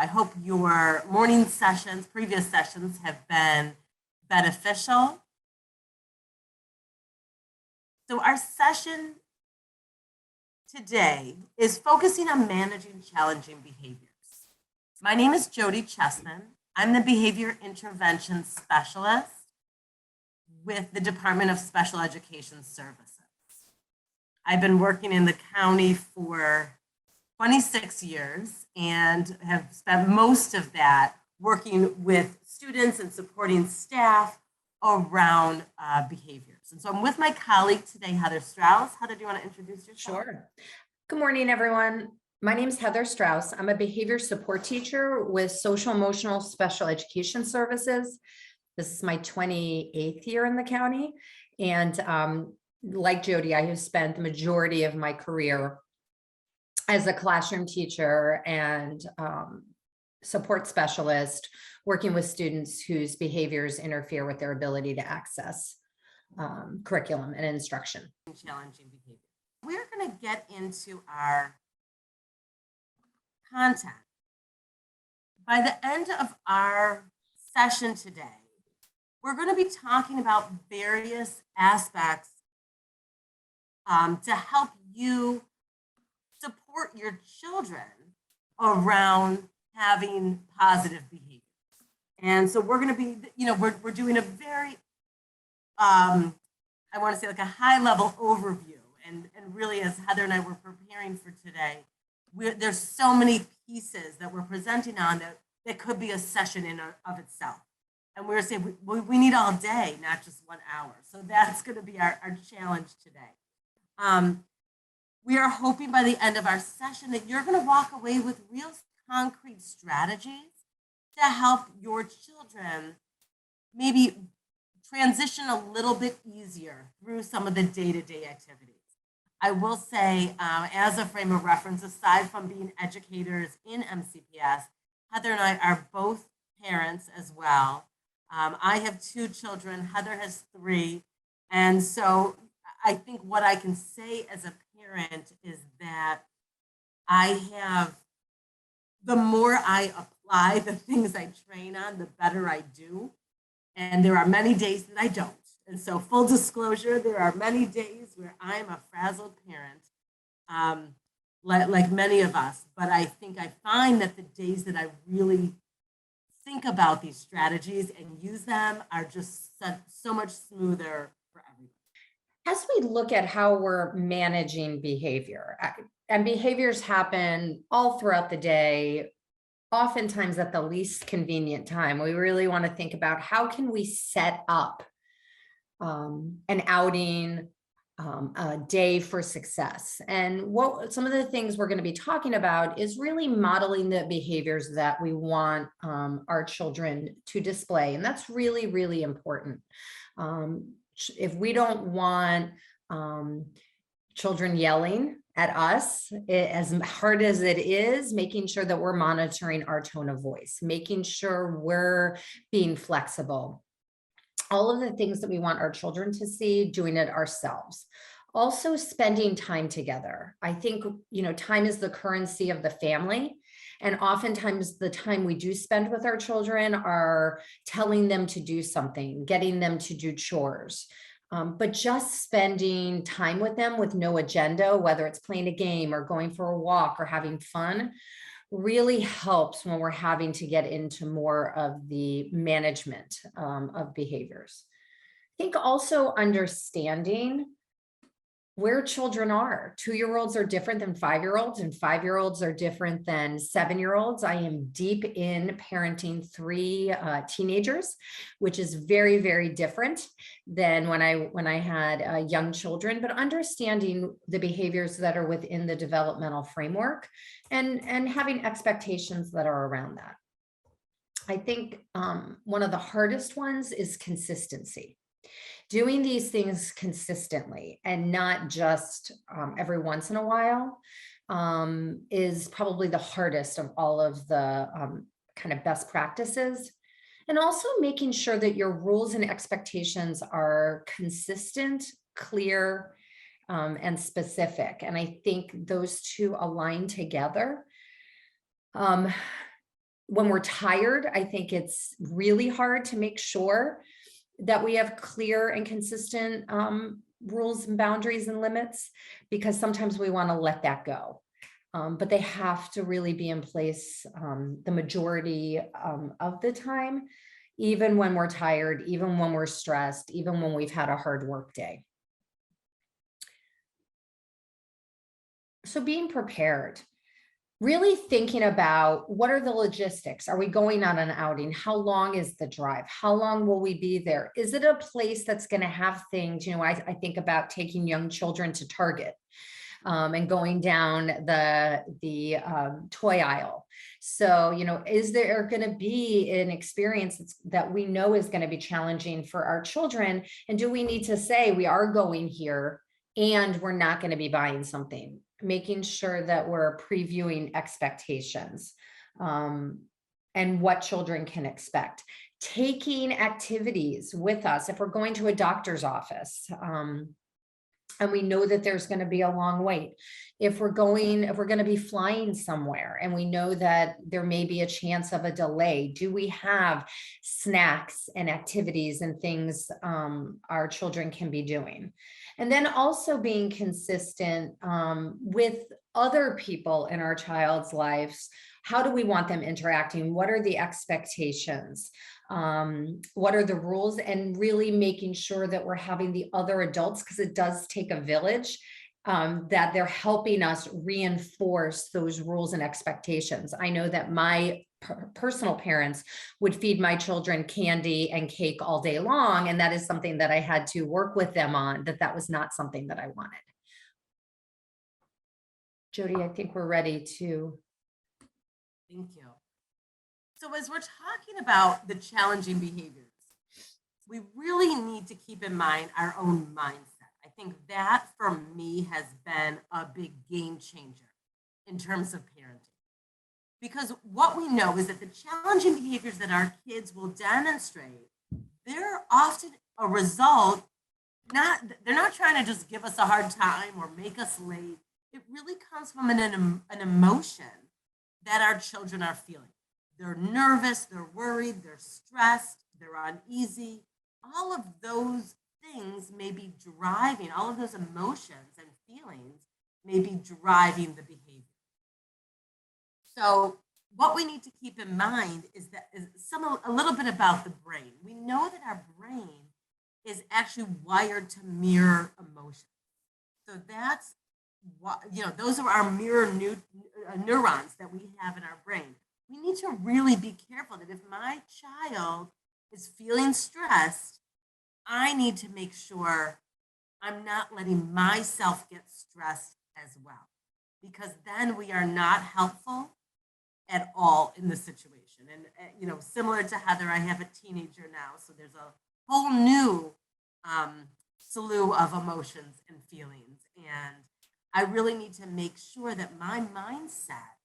I hope your morning sessions, previous sessions, have been beneficial. So our session today is focusing on managing challenging behaviors. My name is Jodi Chesman. I'm the Behavior Intervention Specialist with the Department of Special Education Services. I've been working in the county for 26 years and have spent most of that working with students and supporting staff around behaviors. And so I'm with my colleague today, Heather Strauss. Heather, do you want to introduce yourself? Sure. Good morning, everyone. My name is Heather Strauss. I'm a behavior support teacher with Social Emotional Special Education Services. This is my 28th year in the county. And like Jodi, I have spent the majority of my career as a classroom teacher and support specialist, working with students whose behaviors interfere with their ability to access curriculum and instruction. Challenging behavior. We're going to get into our content. By the end of our session today, we're going to be talking about various aspects to help you support your children around having positive behaviors. And so we're going to be, we're doing a very, I want to say like a high level overview. And really, as Heather and I were preparing for today, there's so many pieces that we're presenting on that could be a session in of itself. And we're saying we need all day, not just 1 hour. So that's going to be our challenge today. We are hoping by the end of our session that you're going to walk away with real concrete strategies to help your children maybe transition a little bit easier through some of the day-to-day activities. I will say, as a frame of reference, aside from being educators in MCPS, Heather and I are both parents as well. I have 2 children, Heather has 3. And so I think what I can say as a parent is that the more I apply the things I train on, the better I do. And there are many days that I don't. And so full disclosure, there are many days where I'm a frazzled parent, like many of us. But I think I find that the days that I really think about these strategies and use them are just so much smoother for everybody. As we look at how we're managing behavior, and behaviors happen all throughout the day, oftentimes at the least convenient time, we really want to think about how can we set up an outing, a day for success. And what some of the things we're going to be talking about is really modeling the behaviors that we want our children to display. And that's really, really important. If we don't want children yelling at us, as hard as it is, making sure that we're monitoring our tone of voice, making sure we're being flexible, all of the things that we want our children to see, doing it ourselves. Also spending time together. I think, time is the currency of the family. And oftentimes the time we do spend with our children are telling them to do something, getting them to do chores. But just spending time with them with no agenda, whether it's playing a game or going for a walk or having fun, really helps when we're having to get into more of the management of behaviors. I think also understanding where children are. 2-year-olds are different than 5-year-olds, and 5-year-olds are different than 7-year-olds. I am deep in parenting 3 teenagers, which is very, very different than when I had young children, but understanding the behaviors that are within the developmental framework and having expectations that are around that. I think one of the hardest ones is consistency. Doing these things consistently and not just every once in a while is probably the hardest of all of the kind of best practices. And also making sure that your rules and expectations are consistent, clear, and specific. And I think those two align together. when we're tired, I think it's really hard to make sure that we have clear and consistent rules and boundaries and limits, because sometimes we want to let that go. But they have to really be in place the majority of the time, even when we're tired, even when we're stressed, even when we've had a hard work day. So being prepared, really thinking about what are the logistics? Are we going on an outing? How long is the drive? How long will we be there? Is it a place that's going to have things? You know, I think about taking young children to Target and going down the toy aisle. So, you know, is there going to be an experience that we know is going to be challenging for our children? And do we need to say we are going here and we're not going to be buying something? Making sure that we're previewing expectations and what children can expect. Taking activities with us if we're going to a doctor's office. And we know that there's going to be a long wait. If we're going to be flying somewhere and we know that there may be a chance of a delay, do we have snacks and activities and things our children can be doing? And then also being consistent with other people in our child's lives. How do we want them interacting? What are the expectations? What are the rules? And really making sure that we're having the other adults, because it does take a village, that they're helping us reinforce those rules and expectations. I know that my personal parents would feed my children candy and cake all day long, and that is something that I had to work with them on, that was not something that I wanted. Jodi, I think we're ready to. Thank you. So as we're talking about the challenging behaviors, we really need to keep in mind our own mindset. I think that for me has been a big game changer in terms of parenting. Because what we know is that the challenging behaviors that our kids will demonstrate, they're often a result, they're not trying to just give us a hard time or make us late. It really comes from an emotion that our children are feeling. They're nervous, they're worried, they're stressed, they're uneasy. All of those things may be driving, all of those emotions and feelings may be driving the behavior. So what we need to keep in mind is a little bit about the brain. We know that our brain is actually wired to mirror emotions. So that's what, those are our mirror neurons that we have in our brain. We need to really be careful that if my child is feeling stressed, I need to make sure I'm not letting myself get stressed as well, because then we are not helpful at all in the situation. And, similar to Heather, I have a teenager now, so there's a whole new slew of emotions and feelings. And I really need to make sure that my mindset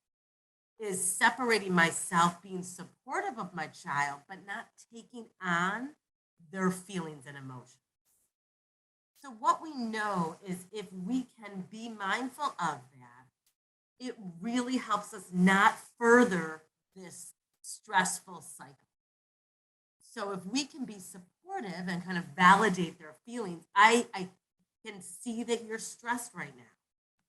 is separating myself, being supportive of my child, but not taking on their feelings and emotions. So what we know is if we can be mindful of that, it really helps us not further this stressful cycle. So if we can be supportive and kind of validate their feelings, I can see that you're stressed right now,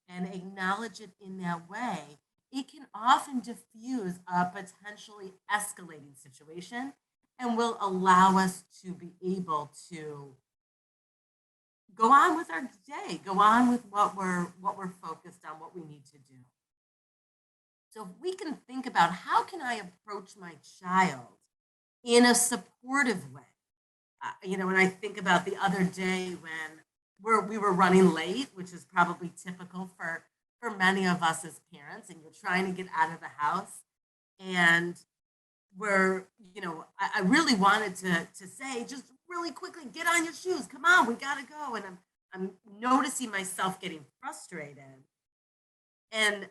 and acknowledge it in that way, it can often diffuse a potentially escalating situation and will allow us to be able to go on with our day, go on with what we're focused on, what we need to do. So if we can think about how can I approach my child in a supportive way, when I think about the other day when we were running late, which is probably typical for many of us as parents, and you're trying to get out of the house, and I really wanted to say, just really quickly, get on your shoes, come on, we gotta go. And I'm noticing myself getting frustrated, and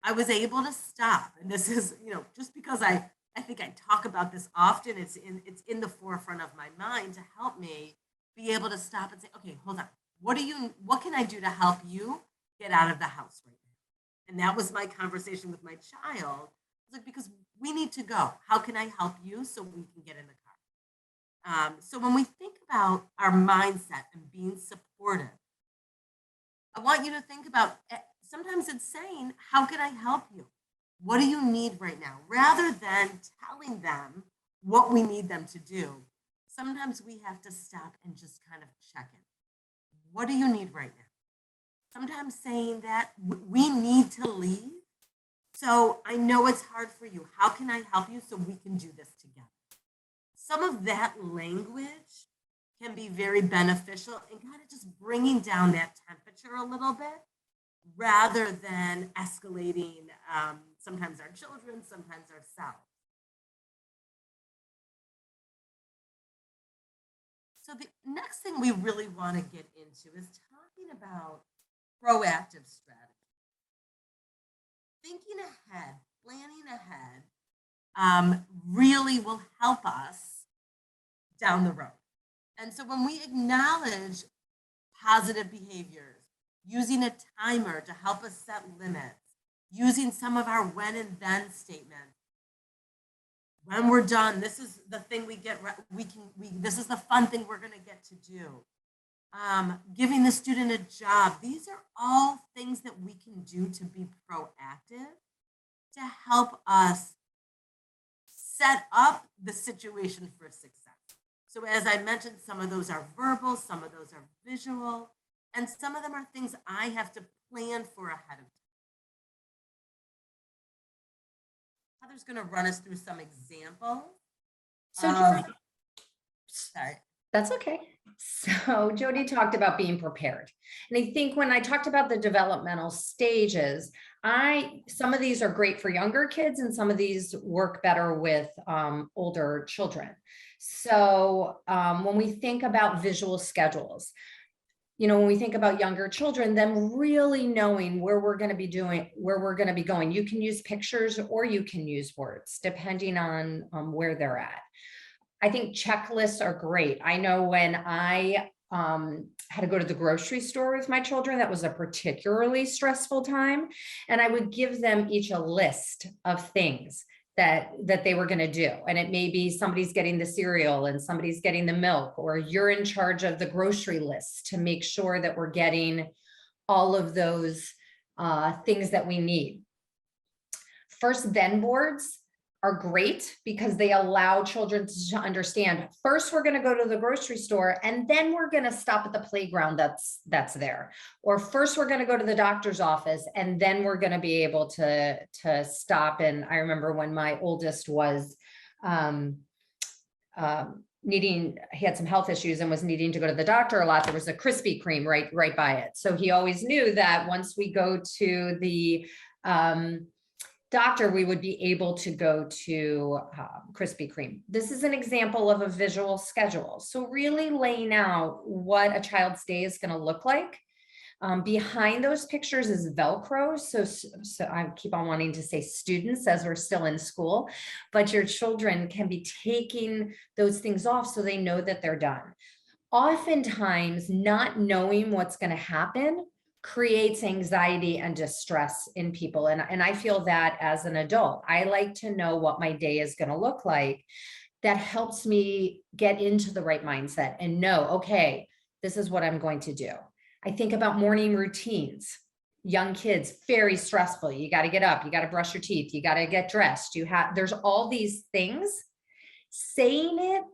I was able to stop. And this is, just because I think I talk about this often, it's in the forefront of my mind to help me be able to stop and say, okay, hold on, what can I do to help you get out of the house right now? And that was my conversation with my child. like, because we need to go. How can I help you so we can get in the car? So when we think about our mindset and being supportive, I want you to think about sometimes it's saying, how can I help you? What do you need right now? Rather than telling them what we need them to do, sometimes we have to stop and just kind of check in. What do you need right now? Sometimes saying that we need to leave. So I know it's hard for you. How can I help you so we can do this together? Some of that language can be very beneficial in kind of just bringing down that temperature a little bit rather than escalating sometimes our children, sometimes ourselves. So the next thing we really want to get into is talking about proactive strategy. Thinking ahead, planning ahead really will help us down the road. And so when we acknowledge positive behaviors, using a timer to help us set limits, using some of our when and then statements. When we're done, this is the thing this is the fun thing we're going to get to do. Giving the student a job. These are all things that we can do to be proactive to help us set up the situation for success. So as I mentioned, some of those are verbal, some of those are visual, and some of them are things I have to plan for ahead of time. Heather's going to run us through some examples. So Jodi, sorry. That's okay. So Jodi talked about being prepared. And I think when I talked about the developmental stages, some of these are great for younger kids and some of these work better with older children. So when we think about visual schedules, when we think about younger children, them really knowing where we're going to be going. You can use pictures or you can use words, depending on where they're at. I think checklists are great. I know when I had to go to the grocery store with my children, that was a particularly stressful time. And I would give them each a list of things that they were going to do. And it may be somebody's getting the cereal and somebody's getting the milk, or you're in charge of the grocery list to make sure that we're getting all of those things that we need. First then boards are great because they allow children to understand, first we're going to go to the grocery store and then we're going to stop at the playground that's there. Or first we're going to go to the doctor's office and then we're going to be able to stop. And I remember when my oldest was he had some health issues and was needing to go to the doctor a lot. There was a Krispy Kreme right by it. So he always knew that once we go to the doctor, we would be able to go to Krispy Kreme. This is an example of a visual schedule. So really laying out what a child's day is going to look like. Behind those pictures is Velcro. So I keep on wanting to say students as we're still in school, but your children can be taking those things off so they know that they're done. Oftentimes, not knowing what's going to happen creates anxiety and distress in people. And I feel that as an adult, I like to know what my day is going to look like. That helps me get into the right mindset and know, okay, this is what I'm going to do. I think about morning routines. Young kids, very stressful. You got to get up, you got to brush your teeth, you got to get dressed. There's all these things. Saying it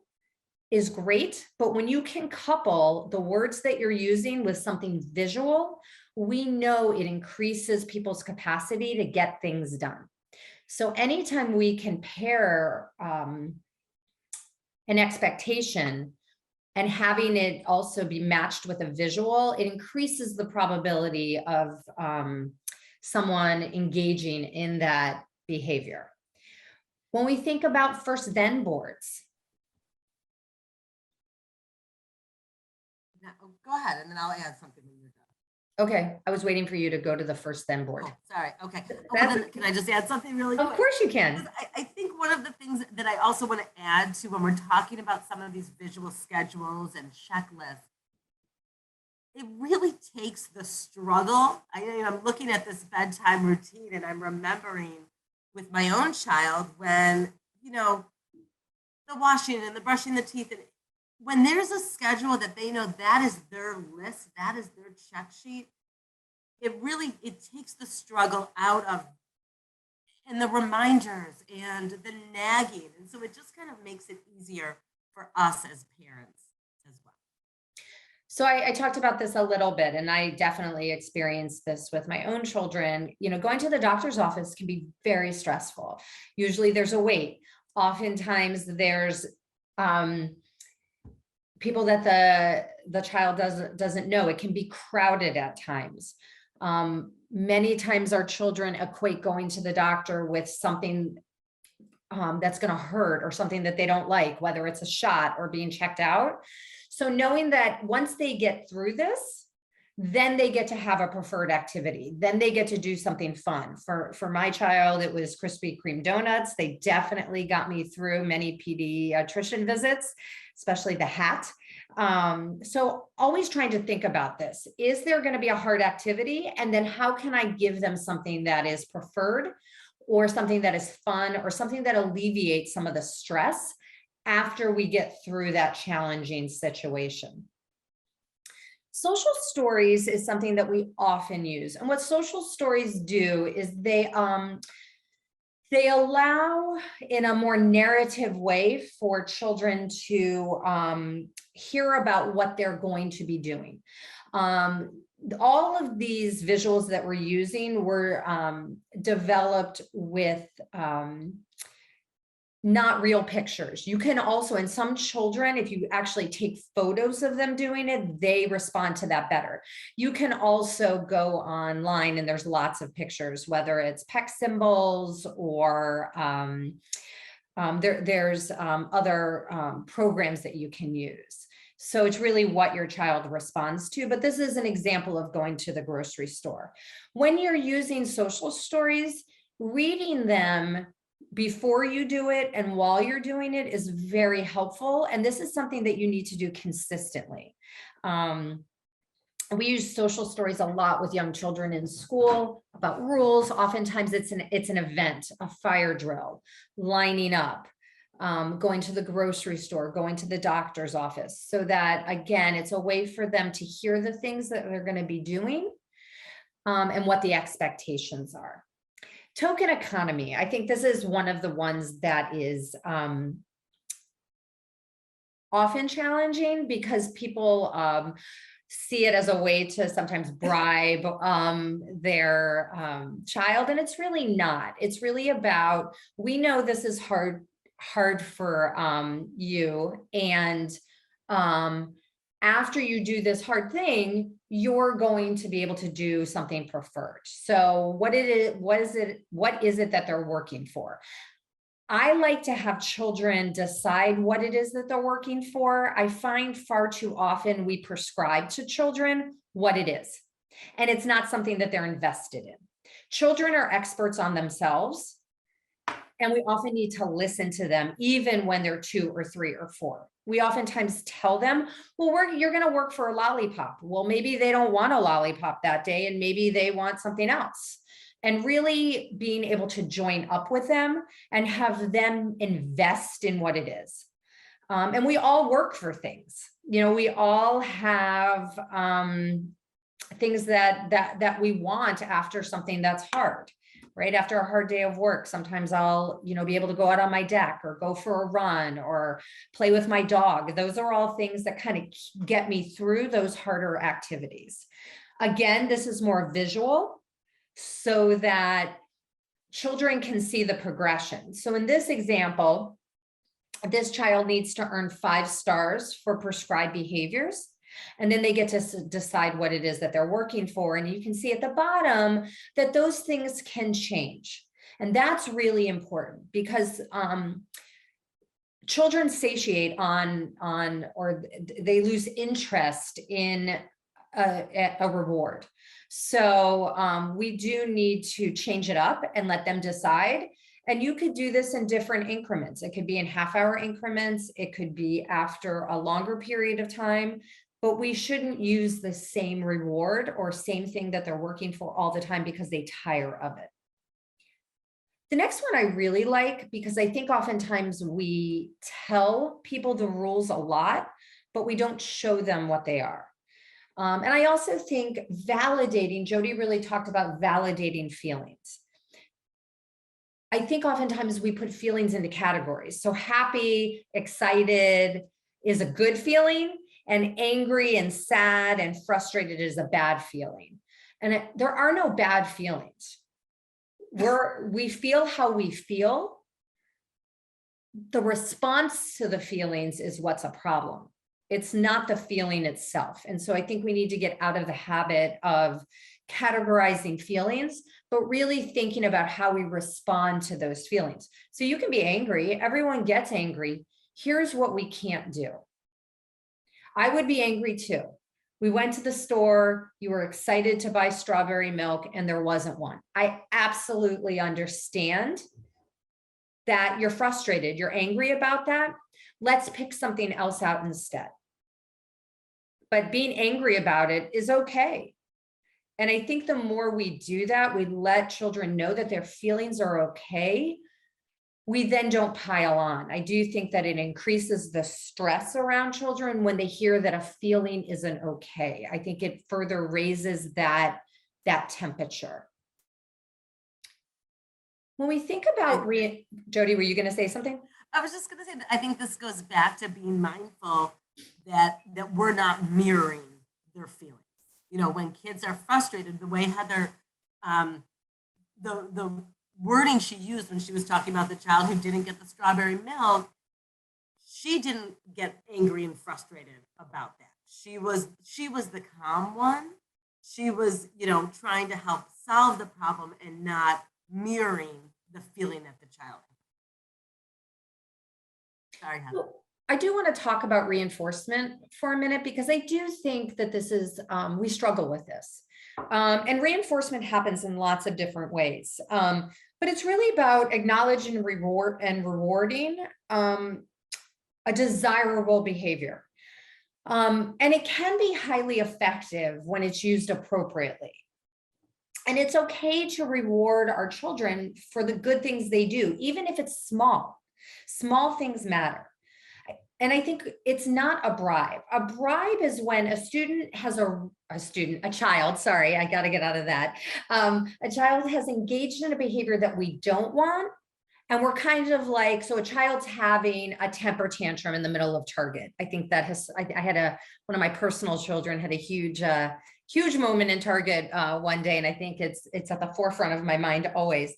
is great, but when you can couple the words that you're using with something visual, we know it increases people's capacity to get things done. So anytime we can pair an expectation and having it also be matched with a visual, it increases the probability of someone engaging in that behavior. When we think about first then boards, go ahead, and then I'll add something when you're done. Okay, I was waiting for you to go to the first then board. Oh, sorry. Okay. Then can I just add something really quick? Of course you can. I think one of the things that I also want to add to when we're talking about some of these visual schedules and checklists, it really takes the struggle. I'm looking at this bedtime routine and I'm remembering with my own child when, the washing and the brushing the teeth. And when there's a schedule that they know that is their list, that is their check sheet, it takes the struggle out of and the reminders and the nagging. And so it just kind of makes it easier for us as parents as well. So I talked about this a little bit, and I definitely experienced this with my own children. Going to the doctor's office can be very stressful. Usually there's a wait. Oftentimes there's people that the child doesn't know. It can be crowded at times. Many times our children equate going to the doctor with something that's going to hurt or something that they don't like, whether it's a shot or being checked out. So knowing that once they get through this, then they get to have a preferred activity. Then they get to do something fun. For my child, it was Krispy Kreme donuts. They definitely got me through many pediatrician visits, especially the hat. So always trying to think about this. Is there going to be a hard activity? And then how can I give them something that is preferred, or something that is fun, or something that alleviates some of the stress after we get through that challenging situation? Social stories is something that we often use. And what social stories do is they allow, in a more narrative way, for children to hear about what they're going to be doing. All of these visuals that we're using were developed with not real pictures. You can also, in some children, if you actually take photos of them doing it, they respond to that better. You can also go online and there's lots of pictures, whether it's PEC symbols or there's other programs that you can use. So it's really what your child responds to, but this is an example of going to the grocery store. When you're using social stories, reading them before you do it and while you're doing it is very helpful. And this is something that you need to do consistently. We use social stories a lot with young children in school about rules. Oftentimes it's an event, a fire drill, lining up, going to the grocery store, going to the doctor's office, so that, again, it's a way for them to hear the things that they're going to be doing and what the expectations are. Token economy. I think this is one of the ones that is often challenging because people see it as a way to sometimes bribe their child, and it's really not. It's really about, we know this is hard for you, and after you do this hard thing, you're going to be able to do something preferred. So what is it that they're working for? I like to have children decide what it is that they're working for. I find far too often we prescribe to children what it is, and it's not something that they're invested in. Children are experts on themselves, and we often need to listen to them, even when they're 2 or 3 or 4. We oftentimes tell them, well, you're going to work for a lollipop. Well, maybe they don't want a lollipop that day, and maybe they want something else. And really being able to join up with them and have them invest in what it is. And we all work for things. We all have things that we want after something that's hard. Right after a hard day of work, sometimes I'll, be able to go out on my deck or go for a run or play with my dog. Those are all things that kind of get me through those harder activities. Again, this is more visual so that children can see the progression. So in this example, this child needs to earn 5 stars for prescribed behaviors. And then they get to decide what it is that they're working for. And you can see at the bottom that those things can change. And that's really important because children satiate on or they lose interest in a reward. So we do need to change it up and let them decide. And you could do this in different increments. It could be in half-hour increments. It could be after a longer period of time. But we shouldn't use the same reward or same thing that they're working for all the time because they tire of it. The next one I really like, because I think oftentimes we tell people the rules a lot, but we don't show them what they are. And I also think validating, Jodi really talked about validating feelings. I think oftentimes we put feelings into categories. So happy, excited is a good feeling, and angry and sad and frustrated is a bad feeling. And there are no bad feelings. We feel how we feel. The response to the feelings is what's a problem. It's not the feeling itself. And so I think we need to get out of the habit of categorizing feelings, but really thinking about how we respond to those feelings. So you can be angry. Everyone gets angry. Here's what we can't do. I would be angry too. We went to the store, you were excited to buy strawberry milk and there wasn't one. I absolutely understand that you're frustrated, you're angry about that. Let's pick something else out instead. But being angry about it is okay. And I think the more we do that, we let children know that their feelings are okay, we then don't pile on. I do think that it increases the stress around children when they hear that a feeling isn't okay. I think it further raises that temperature. When we think about, Jodi, were you going to say something? I was just going to say that I think this goes back to being mindful that we're not mirroring their feelings. You know, when kids are frustrated, the way Heather, the wording she used when she was talking about the child who didn't get the strawberry milk, she didn't get angry and frustrated about that. She was the calm one. She was, you know, trying to help solve the problem and not mirroring the feeling that the child had. Sorry, Heather. I do want to talk about reinforcement for a minute, because I do think that this is, we struggle with this. And reinforcement happens in lots of different ways. But it's really about acknowledging rewarding a desirable behavior. And it can be highly effective when it's used appropriately. And it's okay to reward our children for the good things they do, even if it's small. Small things matter. And I think it's not a bribe. A bribe is when a student has a child, sorry, I got to get out of that. A child has engaged in a behavior that we don't want. And we're kind of like, so a child's having a temper tantrum in the middle of Target. I think that I had one of my personal children had a huge moment in Target one day. And I think it's at the forefront of my mind always.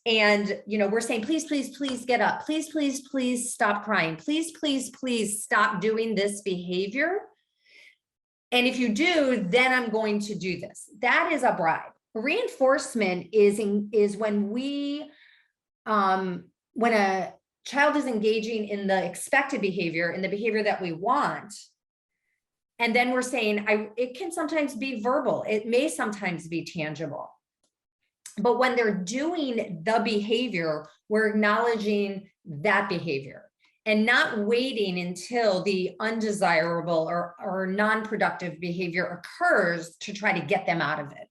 And, you know, we're saying, please, please, please get up. Please, please, please stop crying. Please, please, please stop doing this behavior. And if you do, then I'm going to do this. That is a bribe. Reinforcement is when when a child is engaging in the expected behavior, in the behavior that we want, and then we're saying, it can sometimes be verbal. It may sometimes be tangible. But when they're doing the behavior, we're acknowledging that behavior and not waiting until the undesirable or non-productive behavior occurs to try to get them out of it.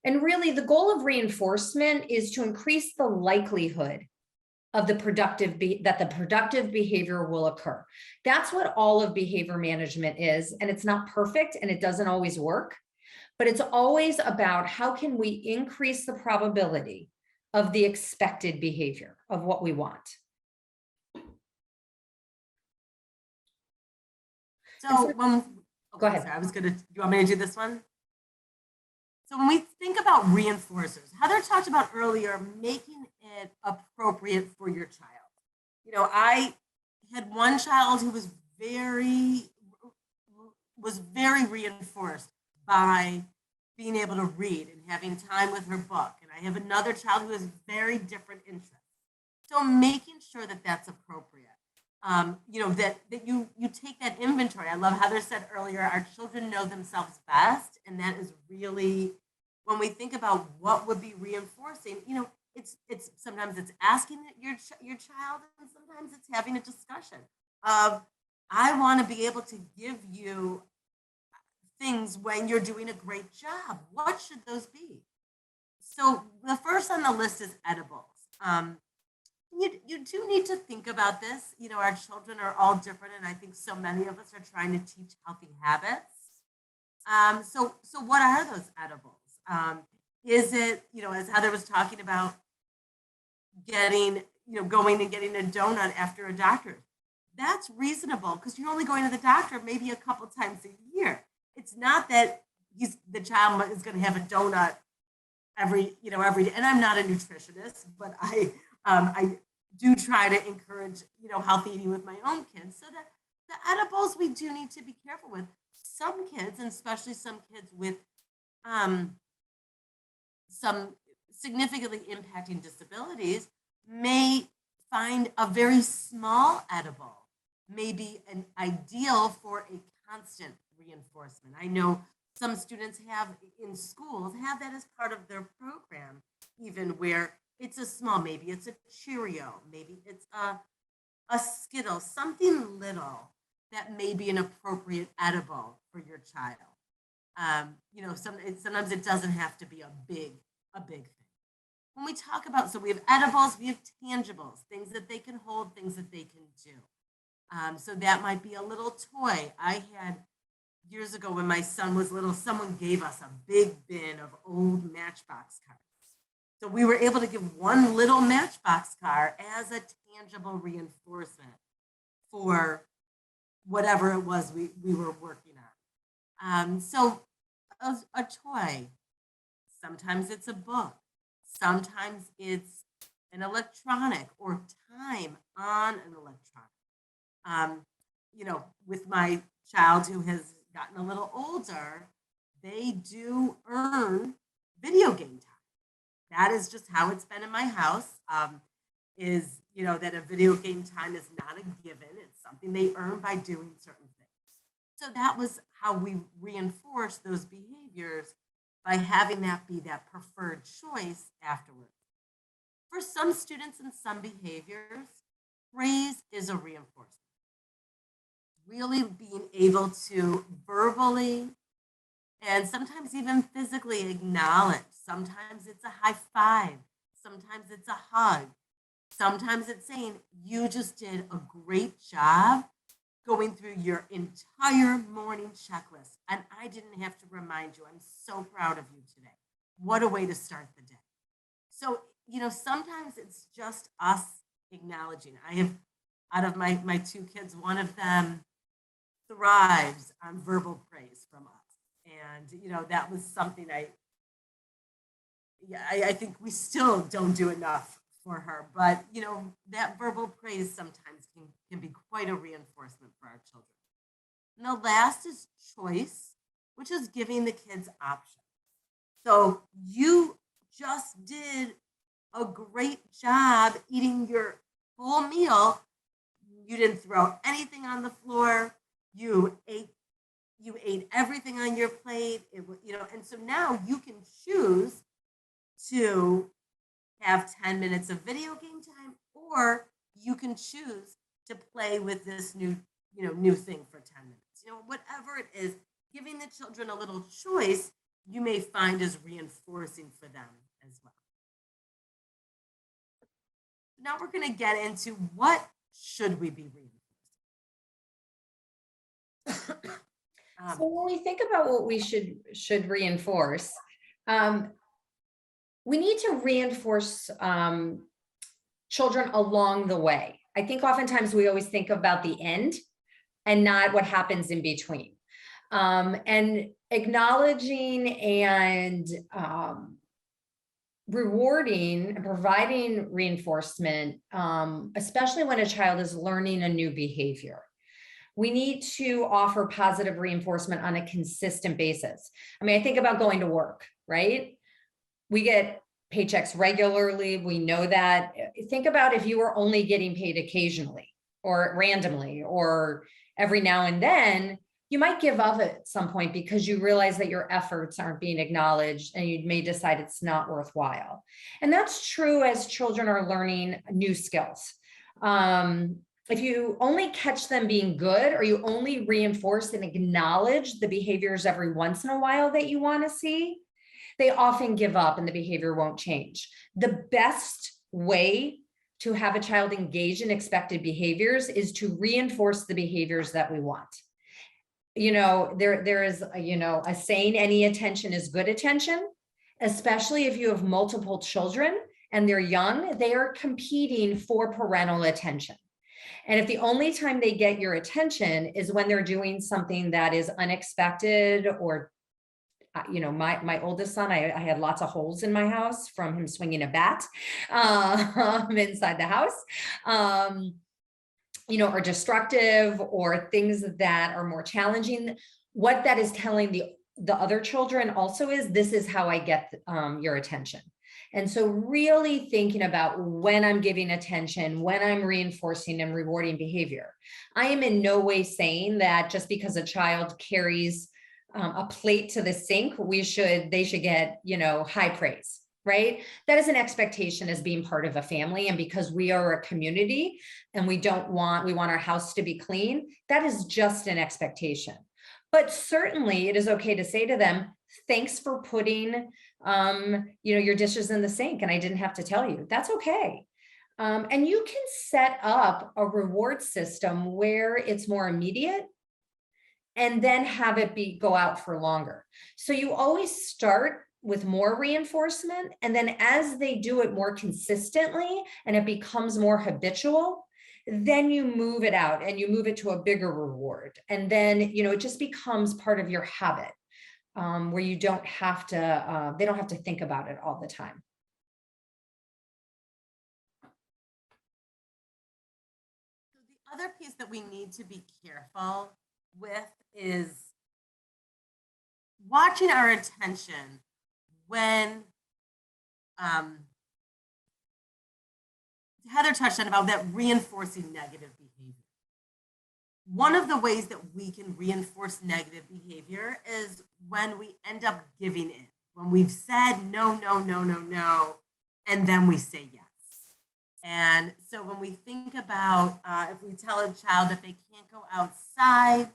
And really, the goal of reinforcement is to increase the likelihood of the productive behavior will occur. That's what all of behavior management is. And it's not perfect and it doesn't always work. But it's always about how can we increase the probability of the expected behavior of what we want. So go ahead. Sorry, do you want me to do this one? So when we think about reinforcers, Heather talked about earlier, making it appropriate for your child. You know, I had one child who was very reinforced by being able to read and having time with her book. And I have another child who has very different interests. So making sure that that's appropriate. You know, that you take that inventory. I love Heather said earlier, our children know themselves best. And that is really, when we think about what would be reinforcing, you know, it's sometimes it's asking your child, and sometimes it's having a discussion of, I want to be able to give you things when you're doing a great job. What should those be? So the first on the list is edibles. You do need to think about this. You know, our children are all different, and I think so many of us are trying to teach healthy habits. So what are those edibles? Is it, you know, as Heather was talking about, getting, going and getting a donut after a doctor? That's reasonable because you're only going to the doctor maybe a couple times a year. It's not that the child is going to have a donut every day. And I'm not a nutritionist, but I do try to encourage, healthy eating with my own kids. So that the edibles we do need to be careful with. Some kids, and especially some kids with some significantly impacting disabilities, may find a very small edible maybe an ideal for a constant reinforcement. I know some students have in schools have that as part of their program, even where it's a small, maybe it's a Cheerio, maybe it's a Skittle, something little that may be an appropriate edible for your child. Sometimes it doesn't have to be a big thing. When we talk about, so we have edibles, we have tangibles, things that they can hold, things that they can do. So that might be a little toy. I had years ago when my son was little, someone gave us a big bin of old Matchbox cards. So we were able to give one little Matchbox car as a tangible reinforcement for whatever it was we were working on. So a toy, sometimes it's a book, sometimes it's an electronic or time on an electronic. With my child who has gotten a little older, they do earn video game time. That is just how it's been in my house. That a video game time is not a given. It's something they earn by doing certain things. So that was how we reinforced those behaviors by having that be that preferred choice afterwards. For some students and some behaviors, praise is a reinforcement. Really being able to verbally and sometimes even physically acknowledge. Sometimes it's a high five. Sometimes it's a hug. Sometimes it's saying, you just did a great job going through your entire morning checklist. And I didn't have to remind you. I'm so proud of you today. What a way to start the day. So, sometimes it's just us acknowledging. I have, out of my two kids, one of them thrives on verbal praise from us. And, that was something I think we still don't do enough for her. But, that verbal praise sometimes can be quite a reinforcement for our children. And the last is choice, which is giving the kids options. So you just did a great job eating your full meal. You didn't throw anything on the floor. You ate everything on your plate. And so now you can choose to have 10 minutes of video game time, or you can choose to play with this new thing for 10 minutes. Whatever it is, giving the children a little choice, you may find is reinforcing for them as well. Now we're going to get into what should we be reinforcing. So when we think about what we should reinforce, we need to reinforce children along the way. I think oftentimes we always think about the end and not what happens in between. And acknowledging and rewarding and providing reinforcement, especially when a child is learning a new behavior. We need to offer positive reinforcement on a consistent basis. I mean, I think about going to work, right? We get paychecks regularly. We know that. Think about if you were only getting paid occasionally or randomly or every now and then, you might give up at some point because you realize that your efforts aren't being acknowledged and you may decide it's not worthwhile. And that's true as children are learning new skills. If you only catch them being good, or you only reinforce and acknowledge the behaviors every once in a while that you want to see, they often give up and the behavior won't change. The best way to have a child engage in expected behaviors is to reinforce the behaviors that we want. There is a saying, any attention is good attention, especially if you have multiple children and they're young, they are competing for parental attention. And if the only time they get your attention is when they're doing something that is unexpected, or my oldest son, I had lots of holes in my house from him swinging a bat inside the house, or destructive, or things that are more challenging. What that is telling the other children also is, this is how I get your attention. And so really thinking about when I'm giving attention, when I'm reinforcing and rewarding behavior. I am in no way saying that just because a child carries a plate to the sink, they should get, high praise, right? That is an expectation as being part of a family. And because we are a community and we want our house to be clean, that is just an expectation. But certainly it is okay to say to them, thanks for putting, your dishes in the sink and I didn't have to tell you. That's okay. And you can set up a reward system where it's more immediate and then have it go out for longer. So you always start with more reinforcement. And then as they do it more consistently and it becomes more habitual, then you move it out and you move it to a bigger reward. And then, it just becomes part of your habit, where you don't have to, they don't have to think about it all the time. So the other piece that we need to be careful with is watching our attention when Heather touched on about that reinforcing negative behavior. One of the ways that we can reinforce negative behavior is when we end up giving in, when we've said no, no, no, no, no, and then we say yes. And so when we think about if we tell a child that they can't go outside,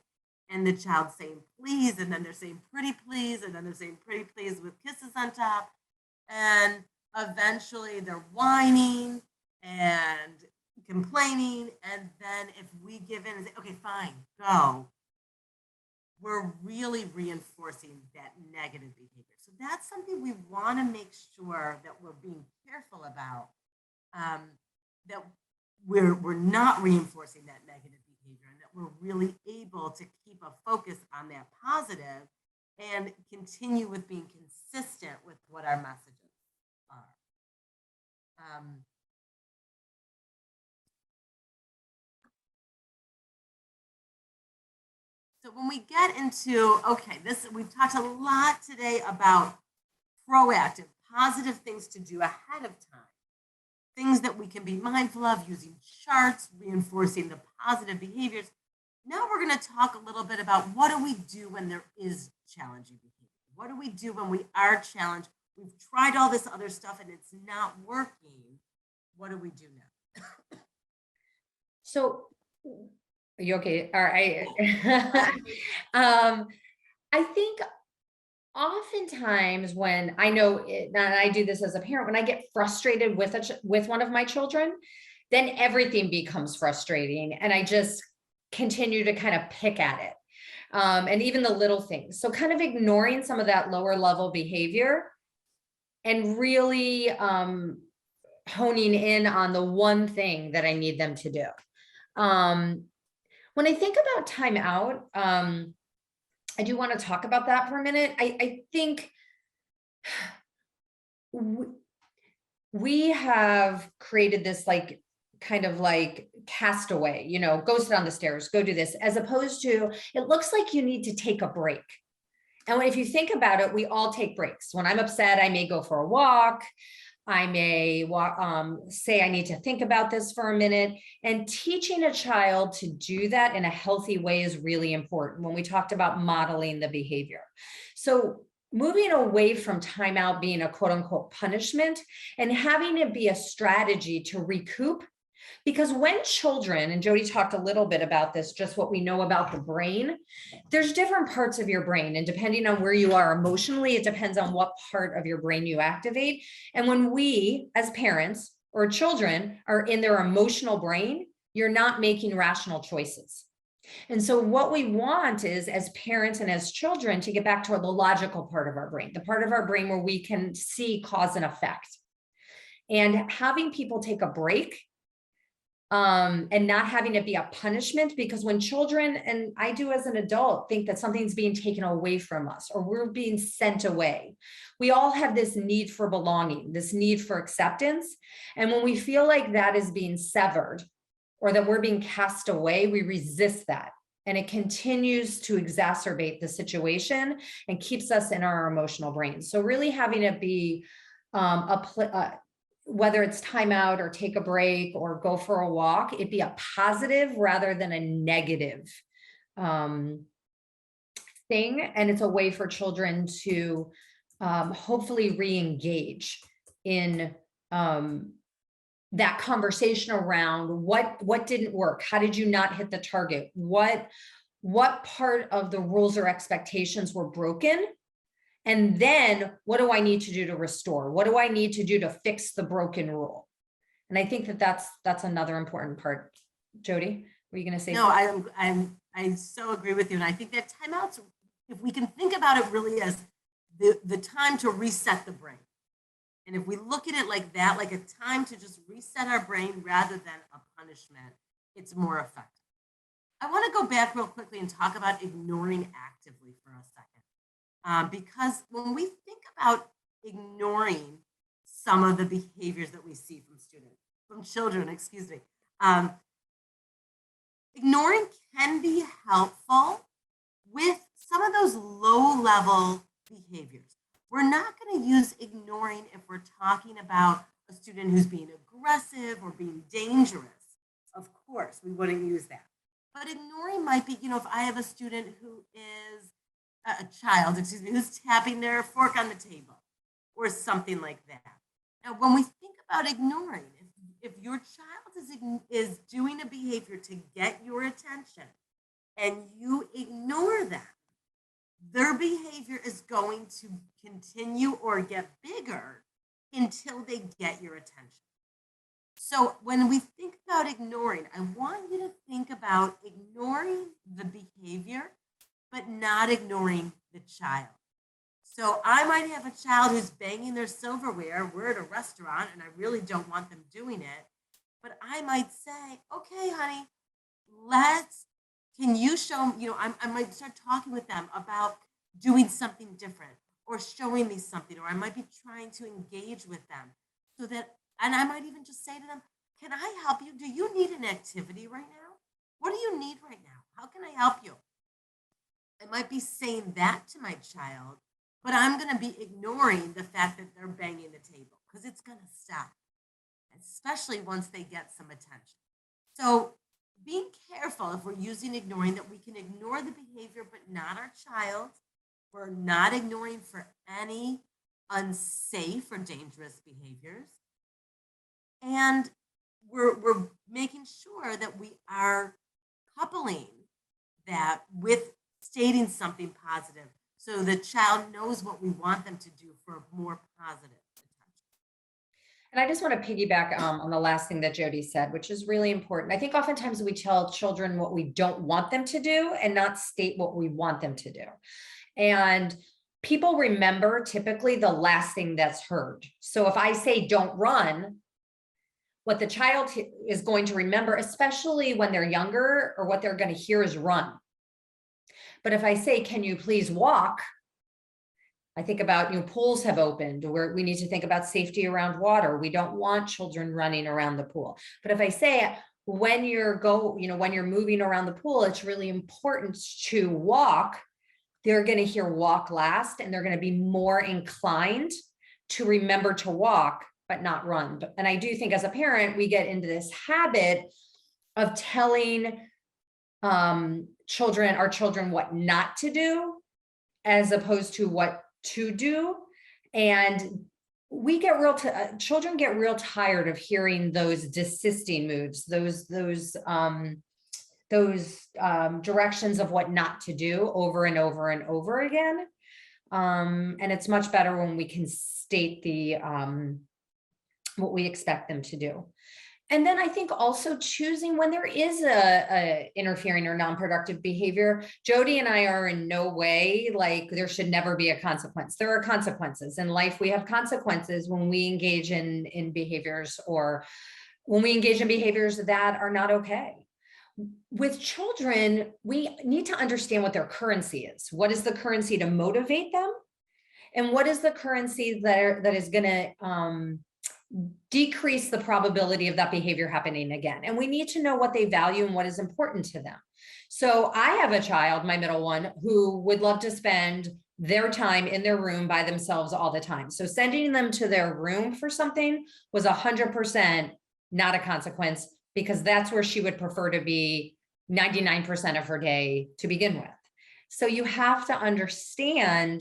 and the child's saying please, and then they're saying pretty please, and then they're saying pretty please with kisses on top, and eventually they're whining and complaining, and then if we give in and say, okay, fine, go, we're really reinforcing that negative behavior. So that's something we want to make sure that we're being careful about, that we're not reinforcing that negative behavior, and that we're really able to keep a focus on that positive and continue with being consistent with what our messages are. So when we get into, okay, we've talked a lot today about proactive, positive things to do ahead of time, things that we can be mindful of, using charts, reinforcing the positive behaviors. Now we're going to talk a little bit about what do we do when there is challenging behavior? What do we do when we are challenged? We've tried all this other stuff and it's not working. What do we do now? So, are you okay? All right. I think oftentimes when I know it, and I do this as a parent, when I get frustrated with one of my children, then everything becomes frustrating and I just continue to kind of pick at it. And even the little things. So kind of ignoring some of that lower level behavior and really honing in on the one thing that I need them to do. When I think about timeout, I do want to talk about that for a minute. I think we have created this kind of castaway, go sit on the stairs, go do this, as opposed to, it looks like you need to take a break. And if you think about it, we all take breaks. When I'm upset, I may go for a walk. I may say I need to think about this for a minute, and teaching a child to do that in a healthy way is really important when we talked about modeling the behavior. So moving away from timeout being a quote unquote punishment and having it be a strategy to recoup Because when children, and Jodi talked a little bit about this, just what we know about the brain, there's different parts of your brain. And depending on where you are emotionally, it depends on what part of your brain you activate. And when we, as parents or children, are in their emotional brain, you're not making rational choices. And so what we want is, as parents and as children, to get back to the logical part of our brain, the part of our brain where we can see cause and effect. And having people take a break, and not having it be a punishment, because when children, and I do as an adult, think that something's being taken away from us or we're being sent away, we all have this need for belonging, this need for acceptance. And when we feel like that is being severed or that we're being cast away, we resist that. And it continues to exacerbate the situation and keeps us in our emotional brain. So really having it be whether it's time out or take a break or go for a walk, it be a positive rather than a negative thing. And it's a way for children to hopefully re-engage in that conversation around what didn't work. How did you not hit the target? What part of the rules or expectations were broken? And then what do I need to do to restore? What do I need to do to fix the broken rule? And I think that that's another important part. Jodi, were you going to say No, something? I so agree with you. And I think that timeouts, if we can think about it really as the time to reset the brain. And if we look at it like that, like a time to just reset our brain rather than a punishment, it's more effective. I want to go back real quickly and talk about ignoring actively for a second. Because when we think about ignoring some of the behaviors that we see from children, excuse me, ignoring can be helpful with some of those low-level behaviors. We're not going to use ignoring if we're talking about a student who's being aggressive or being dangerous. Of course, we wouldn't use that. But ignoring might be, if I have a student who is a child, who's tapping their fork on the table or something like that. Now, when we think about ignoring, if your child is doing a behavior to get your attention and you ignore them, their behavior is going to continue or get bigger until they get your attention. So when we think about ignoring, I want you to think about ignoring the behavior but not ignoring the child. So I might have a child who's banging their silverware. We're at a restaurant and I really don't want them doing it. But I might say, okay, honey, can you show, I might start talking with them about doing something different or showing me something, or I might be trying to engage with them so that, and I might even just say to them, can I help you? Do you need an activity right now? What do you need right now? How can I help you? I might be saying that to my child, but I'm going to be ignoring the fact that they're banging the table because it's going to stop, especially once they get some attention. So being careful if we're using ignoring, that we can ignore the behavior, but not our child. We're not ignoring for any unsafe or dangerous behaviors. And we're making sure that we are coupling that with stating something positive so the child knows what we want them to do for more positive attention. And I just want to piggyback on the last thing that Jodi said, which is really important. I think oftentimes we tell children what we don't want them to do and not state what we want them to do. And people remember typically the last thing that's heard. So if I say don't run, what the child is going to remember, especially when they're younger, or what they're going to hear is run. But if I say, can you please walk? I think about, pools have opened, where we need to think about safety around water. We don't want children running around the pool. But if I say, when you're moving around the pool, it's really important to walk, they're going to hear walk last, and they're going to be more inclined to remember to walk, but not run. And I do think as a parent, we get into this habit of telling our children what not to do, as opposed to what to do. And we get children get real tired of hearing those desisting moves, those directions of what not to do over and over and over again. And it's much better when we can state what we expect them to do. And then I think also choosing when there is a interfering or non-productive behavior. Jodi and I are in no way like there should never be a consequence. There are consequences in life. We have consequences when we engage in behaviors, or when we engage in behaviors that are not okay. With children, we need to understand what their currency is. What is the currency to motivate them? And what is the currency that is going to decrease the probability of that behavior happening again? And we need to know what they value and what is important to them. So I have a child, my middle one, who would love to spend their time in their room by themselves all the time. So sending them to their room for something was 100% not a consequence, because that's where she would prefer to be 99% of her day to begin with. So you have to understand,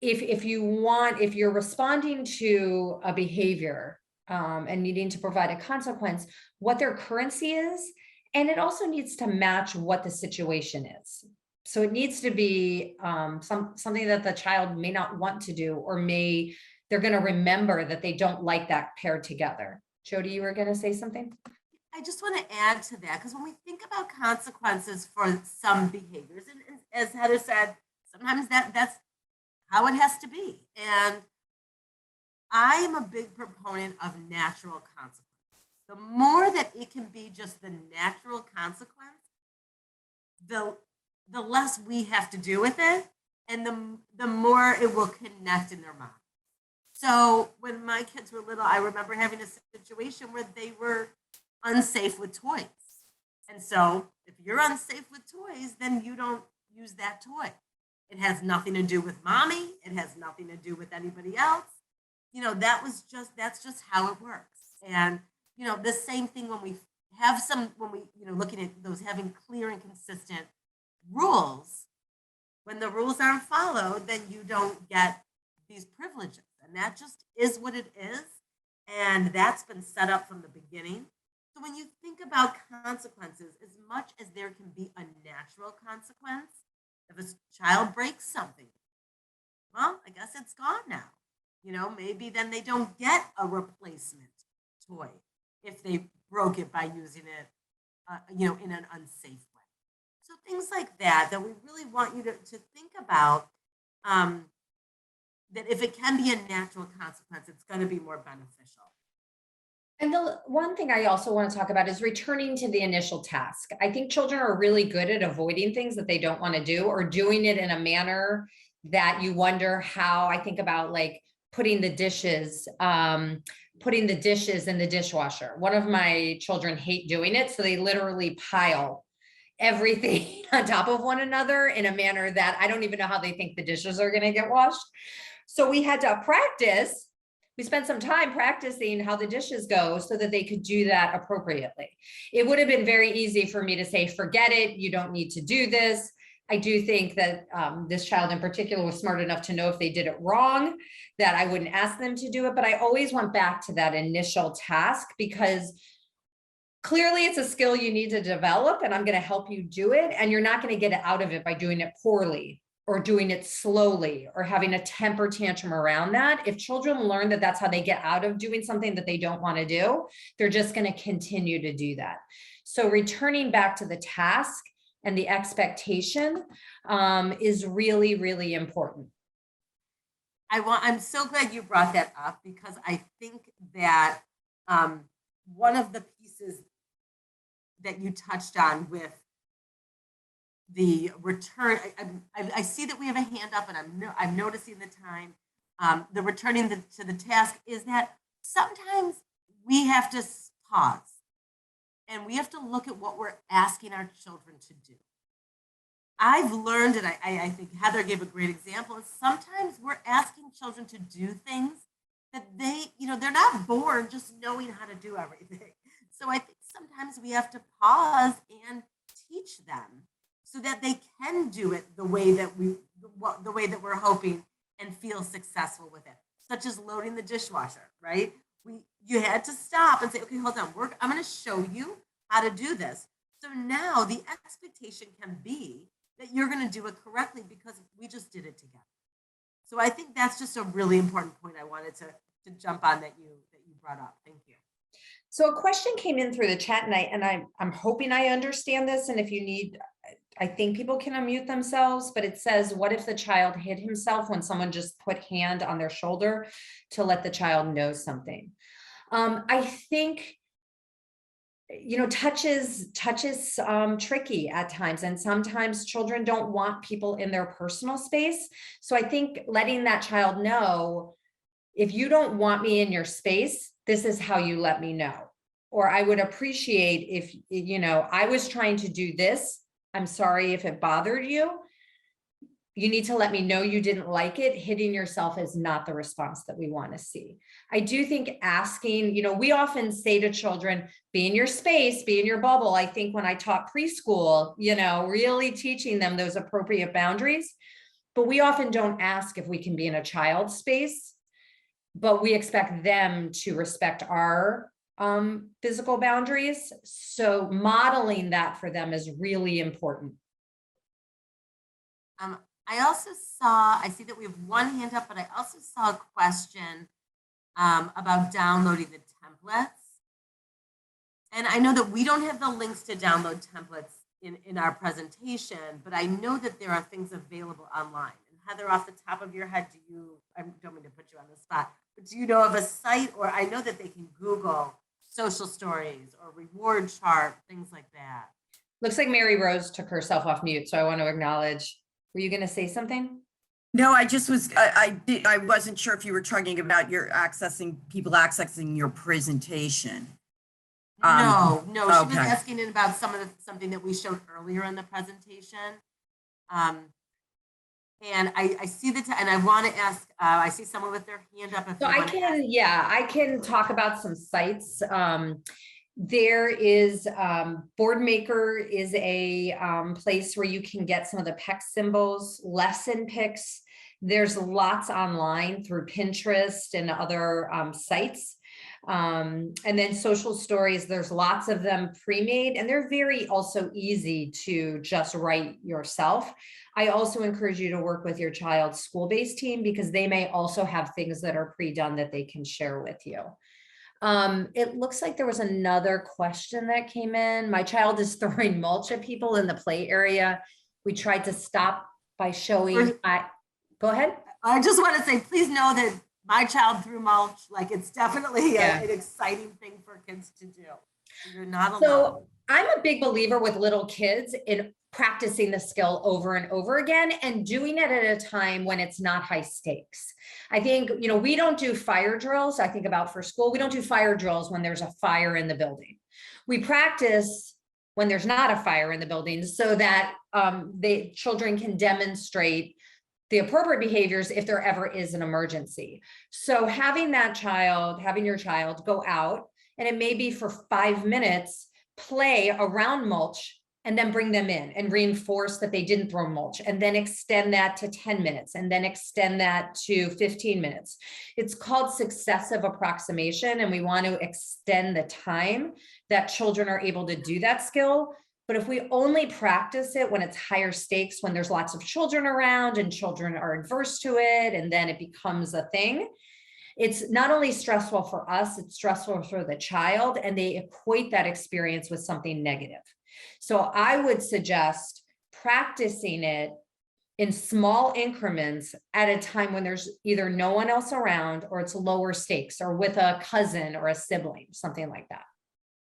if you're responding to a behavior and needing to provide a consequence, what their currency is. And it also needs to match what the situation is. So it needs to be something that the child may not want to do, or they're going to remember that they don't like that paired together. Jodi, you were going to say something? I just want to add to that, because when we think about consequences for some behaviors, and as Heather said, sometimes that's how it has to be. And I am a big proponent of natural consequences. The more that it can be just the natural consequence, the less we have to do with it, and the more it will connect in their mind. So when my kids were little, I remember having a situation where they were unsafe with toys. And so if you're unsafe with toys, then you don't use that toy. It has nothing to do with mommy. It has nothing to do with anybody else. That's just how it works. And, the same thing when we looking at those having clear and consistent rules, when the rules aren't followed, then you don't get these privileges. And that just is what it is. And that's been set up from the beginning. So when you think about consequences, as much as there can be a natural consequence, if a child breaks something, well, I guess it's gone now. Maybe then they don't get a replacement toy if they broke it by using it, in an unsafe way. So things like that we really want you to think about, that if it can be a natural consequence, it's going to be more beneficial. And the one thing I also want to talk about is returning to the initial task. I think children are really good at avoiding things that they don't want to do, or doing it in a manner that you wonder how. I think about like putting the dishes in the dishwasher. One of my children hate doing it, so they literally pile everything on top of one another in a manner that I don't even know how they think the dishes are going to get washed. So we had to practice. We spent some time practicing how the dishes go so that they could do that appropriately. It would have been very easy for me to say, forget it, you don't need to do this. I do think that this child in particular was smart enough to know if they did it wrong, that I wouldn't ask them to do it. But I always went back to that initial task, because clearly it's a skill you need to develop, and I'm going to help you do it. And you're not going to get out of it by doing it poorly, or doing it slowly, or having a temper tantrum around that. If children learn that that's how they get out of doing something that they don't want to do, they're just going to continue to do that. So returning back to the task and the expectation is really, really important. I'm so glad you brought that up, because I think that one of the pieces that you touched on with the return, I see that we have a hand up, and I'm noticing the time. The returning to the task is that sometimes we have to pause, and we have to look at what we're asking our children to do. I've learned, and I think Heather gave a great example, is sometimes we're asking children to do things that they're not born just knowing how to do everything. So I think sometimes we have to pause and teach them, so that they can do it the way that we're hoping, and feel successful with it. such as loading the dishwasher, right? You had to stop and say, okay, hold on, I'm going to show you how to do this. So now the expectation can be that you're going to do it correctly because we just did it together. So I think that's just a really important point I wanted to jump on that you brought up. Thank you. So a question came in through the chat, and I'm hoping I understand this. And if you need, I think people can unmute themselves, but it says, what if the child hit himself when someone just put hand on their shoulder to let the child know something? I think, touch is tricky at times, and sometimes children don't want people in their personal space. So I think letting that child know, if you don't want me in your space, this is how you let me know. Or I would appreciate if, I was trying to do this. I'm sorry if it bothered you. You need to let me know you didn't like it. Hitting yourself is not the response that we want to see. I do think asking, we often say to children, be in your space, be in your bubble. I think when I taught preschool, really teaching them those appropriate boundaries, but we often don't ask if we can be in a child's space, but we expect them to respect our physical boundaries. So modeling that for them is really important. I see that we have one hand up, but I also saw a question about downloading the templates. And I know that we don't have the links to download templates in our presentation, but I know that there are things available online. And Heather, off the top of your head, I don't mean to put you on the spot, but do you know of a site, or I know that they can Google social stories or reward chart, things like that. Looks like Mary Rose took herself off mute, so I want to acknowledge. Were you going to say something? No, I just was, I wasn't sure if you were talking about people accessing your presentation. No, she was asking about something that we showed earlier in the presentation. And I see and I want to ask, I see someone with their hand up. So I can talk about some sites. There is Boardmaker is a place where you can get some of the PEC symbols, lesson pics. There's lots online through Pinterest and other sites. And then social stories, there's lots of them pre-made, and they're very also easy to just write yourself. I also encourage you to work with your child's school-based team, because they may also have things that are pre-done that they can share with you. It looks like there was another question that came in. My child is throwing mulch at people in the play area. We tried to stop by showing. Go ahead. I just want to say, please know that my child threw mulch. Like, it's definitely an exciting thing for kids to do. You're not alone. So I'm a big believer with little kids in practicing the skill over and over again, and doing it at a time when it's not high stakes. I think, we don't do fire drills. I think about for school, we don't do fire drills when there's a fire in the building. We practice when there's not a fire in the building, so that the children can demonstrate the appropriate behaviors if there ever is an emergency. So having your child go out, and it may be for 5 minutes, play around mulch, and then bring them in and reinforce that they didn't throw mulch, and then extend that to 10 minutes, and then extend that to 15 minutes. It's called successive approximation, and we want to extend the time that children are able to do that skill. But if we only practice it when it's higher stakes, when there's lots of children around and children are adverse to it, and then it becomes a thing, it's not only stressful for us, it's stressful for the child, and they equate that experience with something negative. So I would suggest practicing it in small increments at a time when there's either no one else around, or it's lower stakes, or with a cousin or a sibling, something like that.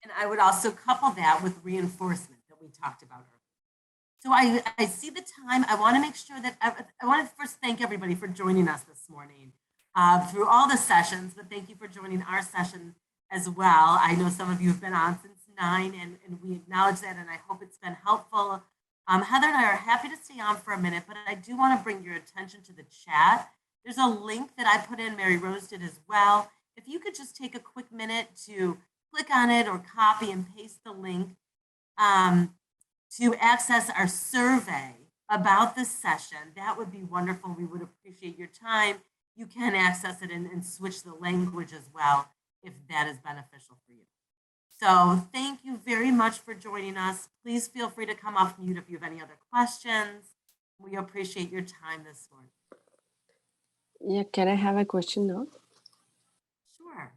And I would also couple that with reinforcement that we talked about earlier. So I see the time. I want to make sure that I want to first thank everybody for joining us this morning through all the sessions, but thank you for joining our session as well. I know some of you have been on since 9, and we acknowledge that, and I hope it's been helpful. Heather and I are happy to stay on for a minute, but I do want to bring your attention to the chat. There's a link that I put in, Mary Rose did as well. If you could just take a quick minute to click on it or copy and paste the link to access our survey about this session, that would be wonderful. We would appreciate your time. you can access it and switch the language as well if that is beneficial for you. So thank you very much for joining us. Please feel free to come off mute if you have any other questions. We appreciate your time this morning. Yeah, can I have a question now? Sure.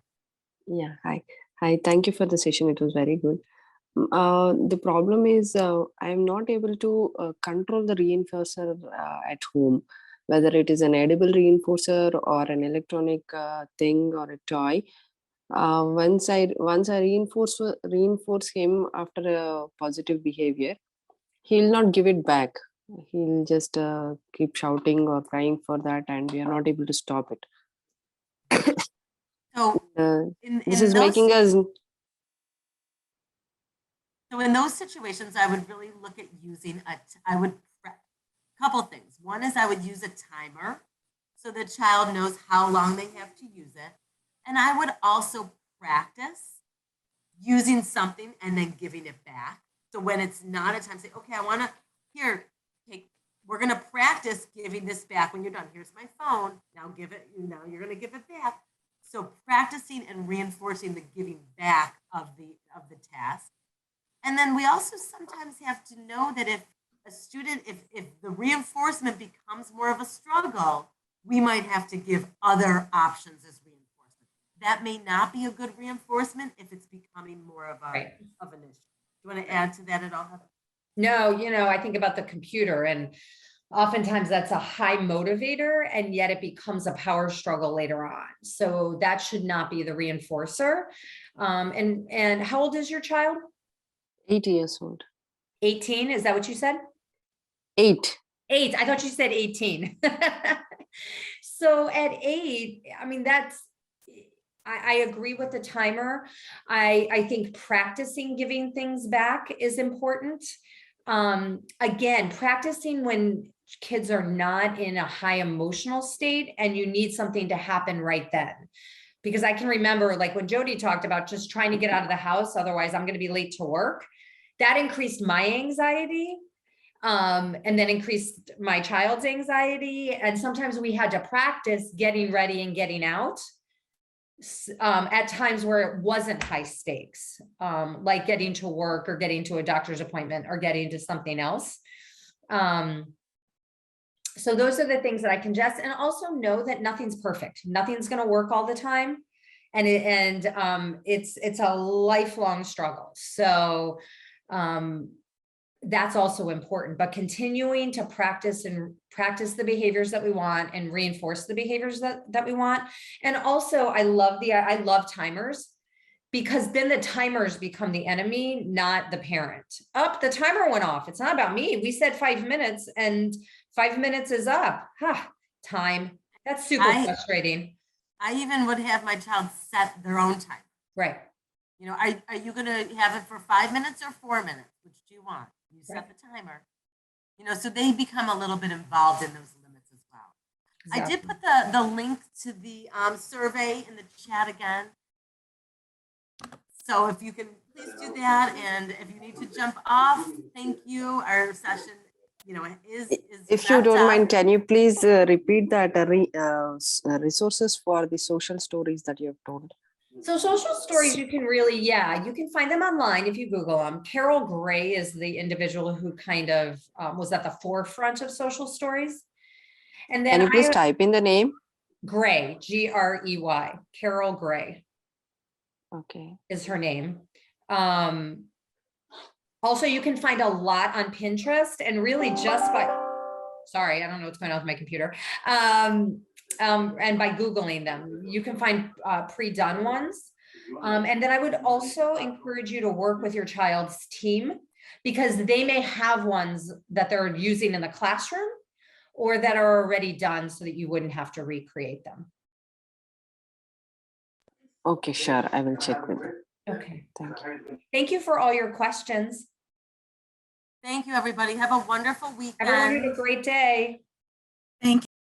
Yeah, hi. Hi, thank you for the session. It was very good. The problem is I'm not able to control the reinforcer at home, whether it is an edible reinforcer or an electronic thing or a toy. Once I reinforce him after a positive behavior, he'll not give it back. He'll just keep shouting or crying for that, and we are not able to stop it. So This is making us. So in those situations, I would really look at using couple things. One is I would use a timer so the child knows how long they have to use it. And I would also practice using something and then giving it back. So when it's not a time, say, okay, we're going to practice giving this back when you're done. Here's my phone. Now you're going to give it back. So practicing and reinforcing the giving back of the task. And then we also sometimes have to know that if a student, if the reinforcement becomes more of a struggle, we might have to give other options as reinforcement. That may not be a good reinforcement if it's becoming more of an issue. Do you want to add to that at all? No, I think about the computer, and oftentimes that's a high motivator, and yet it becomes a power struggle later on. So that should not be the reinforcer. And how old is your child? 8 years old. 18, is that what you said? 8. 8, I thought you said 18. So at 8, I mean, I agree with the timer. I think practicing giving things back is important. Again, practicing when kids are not in a high emotional state and you need something to happen right then. Because I can remember, like when Jodi talked about just trying to get out of the house, otherwise I'm going to be late to work. That increased my anxiety, and then increased my child's anxiety. And sometimes we had to practice getting ready and getting out at times where it wasn't high stakes, like getting to work or getting to a doctor's appointment or getting to something else. So those are the things that I can just, and also know that nothing's perfect. Nothing's going to work all the time. And it's a lifelong struggle. So that's also important, but continuing to practice the behaviors that we want and reinforce the behaviors that we want. And also I love timers, because then the timers become the enemy, not the parent. The timer went off. It's not about me. We said 5 minutes and 5 minutes is up. Time. That's super frustrating. I even would have my child set their own time. Right. Are you going to have it for 5 minutes or 4 minutes? Which do you want? You set the timer. So they become a little bit involved in those limits as well. Exactly. I did put the link to the survey in the chat again. So if you can please do that, and if you need to jump off, thank you. Our session, is if you don't mind, can you please repeat that resources for the social stories that you have told? So social stories, you can really, you can find them online if you Google them. Carol Gray is the individual who kind of was at the forefront of social stories. And then can you please type in the name? Gray, Grey, Carol Gray. Okay. Is her name. Also, you can find a lot on Pinterest, and really just by, sorry, I don't know what's going on with my computer. And by Googling them, you can find pre-done ones. And then I would also encourage you to work with your child's team, because they may have ones that they're using in the classroom or that are already done, so that you wouldn't have to recreate them. Okay, sure. I will check with them. Okay. Thank you. Thank you for all your questions. Thank you, everybody. Have a wonderful weekend. Everyone have a great day. Thank you.